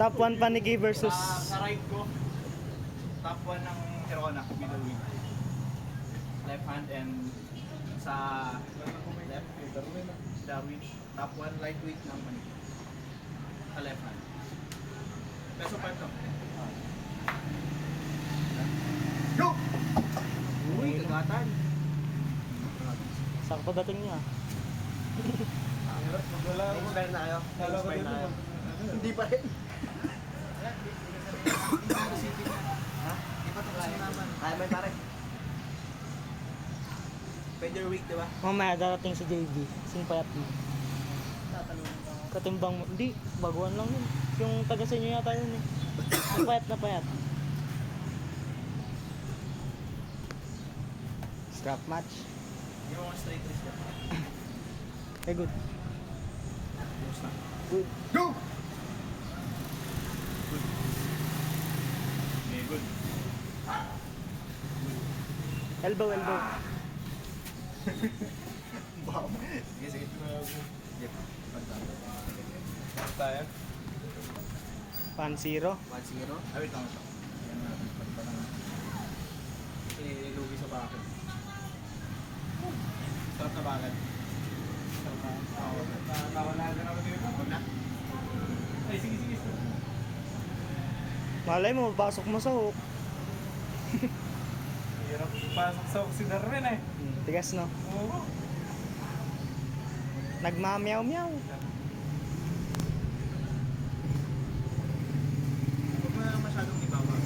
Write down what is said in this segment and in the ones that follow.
Top 1 Paniki versus... Sa right ko, top 1 ng Hirona, middleweight. Left hand and sa left, Darwin. Top 1 lightweight ng Paniki. Sa left hand. Peso pa ito. Go! Uy, kagatan. Sakto dating niya. Inspire na kayo? Inspire na kayo? Hindi pa rin. Ha? Hindi pa ito kasi naman. Kaya may pare. Featherweight, di ba? Mamaya darating si JB. Sing payat mo. Katimbang mo. Hindi, baguhan lang yun. Yung taga sa inyo yata yun eh. Yung payat na payat. Strap match. Yung mga straight wrist ka. Okay, good. Tapos na. Good. Go! Good. Okay, good. Elbow, elbow. Bam. Sige, sige. Yep. Pagtalo. Tayo. Pan zero. 1-0. Ay, wait lang ito. Yan na. Pagtalo. Lugi sa bakit. Sarap na bakit. Sarap na. Nakawala ka naman dito. Huwag na. Ay, sige, sige. Malay mo, pasok mo sa hook. Hirap pasok sa si Darwin eh. Tigas no? Oo. Nagmamyaw-myaw. Huwag mo na masyadong ibabaw.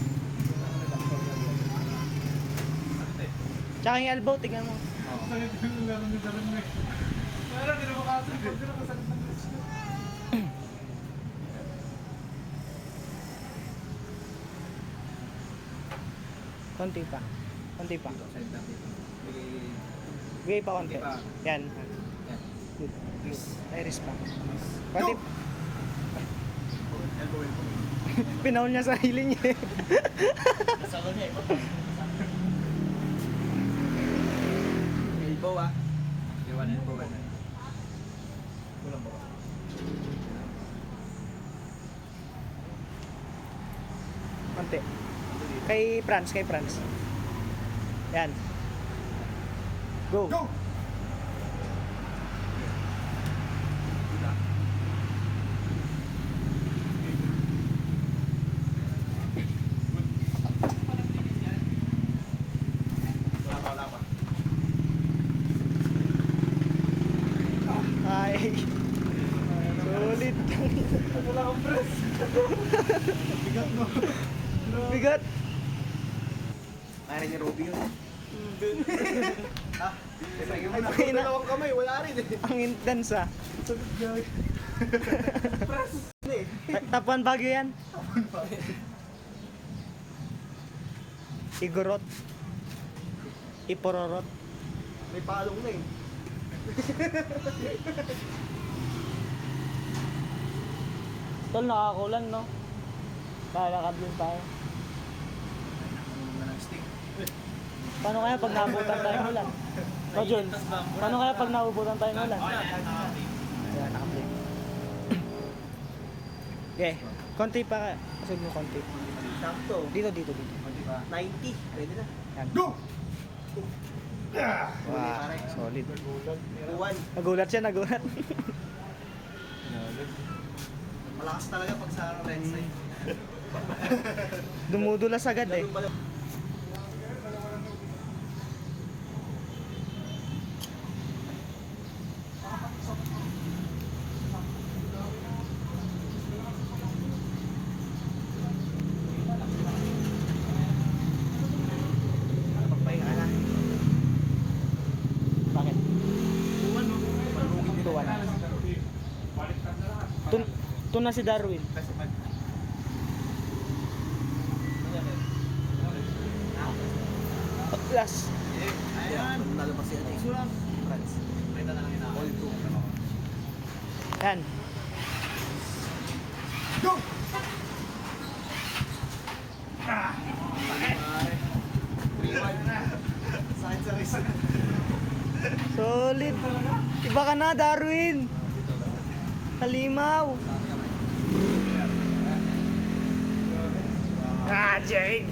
Tsaka yung elbow, tignan mo. Sakit yung laro ni Darwin eh. Pero hindi na makasakit. Hindi na makasakit ng wrist ko. Konti pa. Konti pa. Side lang dito. Bigay pa konti. Konti pa. Yan. Yan. Good. Wrist. Iris pa. Wrist. Konti. Elbow, elbow. Pinaul niya sa hili niya eh. Nasalo niya eh. Elbow ah. Iwan elbow ba na? Kulang ba? Konti. Kay Franz, kay Franz. Yan. Go. Go! Wala pa. Ay. Solid. Wala akong press. Bigat mo. Bigat. Kaya niya Robby yun. Ah, sige mo na. Ay, na- Dalawang kamay, wala rin eh. Ang intense ah. Press. Tapuan Baguio yan. Igorot. Ipororot. May palong na eh. Tol, nakakulan no? Lalakad din tayo. Paano kaya pag naabutan tayo ng ulan? O Jun, paano kaya pag naabutan tayo ng ulan? Ayan, naka-play. Okay, konti pa. Kasog mo konti. Sakto. Dito, dito, dito. 90. Pwede na. Yan. Go! Wow, solid. Buwan. Nagulat siya, nagulat. Malakas talaga pag sa red side. Dumudulas agad eh. Pagpahinga na. Bakit? Buwan no? Malugit dito. Tuwan. Tun na si Darwin. Kasi pag... Last. Ayan. Nalabas yan eh. Sulam. Friends. Pwede na lang ina. All two. Yan. Go! Sakit sa wrist. Solid. Iba ka na, Darwin. Halimaw. Magic!